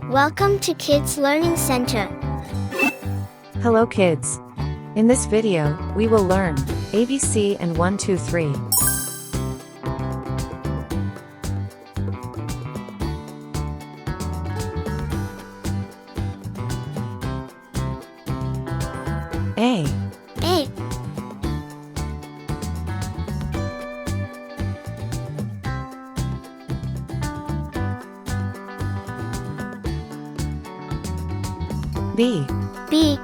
Welcome to Kids Learning Center. Hello kids. In this video, we will learn ABC and 1, 2, 3. A. B. B.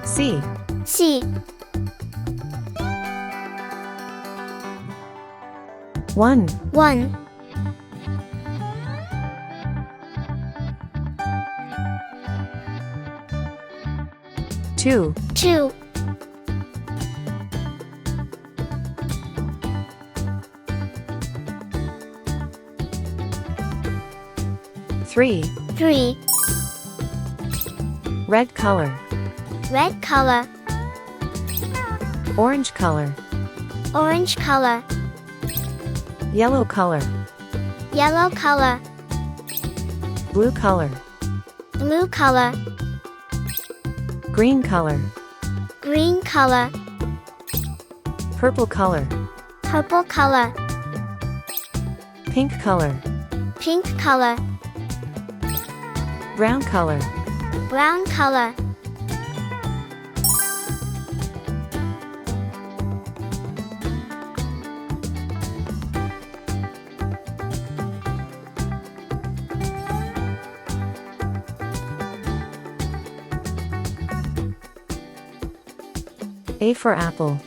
C. C. 1. 1. 2. 2. 3. 3. Red color. Red color. Orange color. Orange color. Yellow color. Yellow color. Blue color. Blue color. Green color. Green color. Purple color. Purple color. Pink color. Pink color. Brown color. Brown color. A for apple.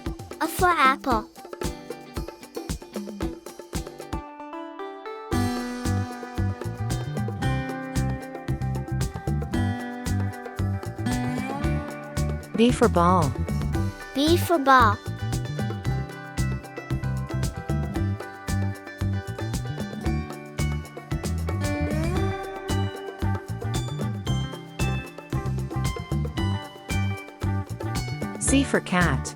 A for apple. B for ball. B for ball. C for cat.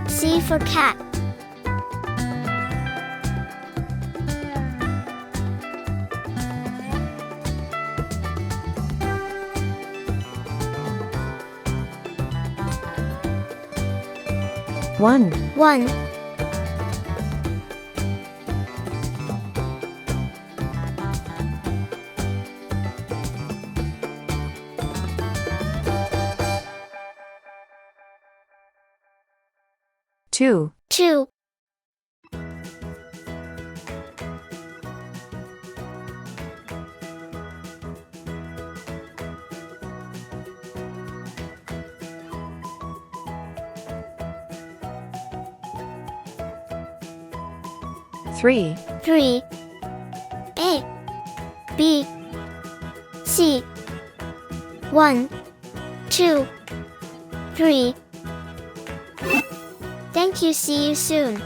C for cat. One. 1. 2. 2. 3. 3. A. B. C. 1, 2, 3. Thank you. See you soon.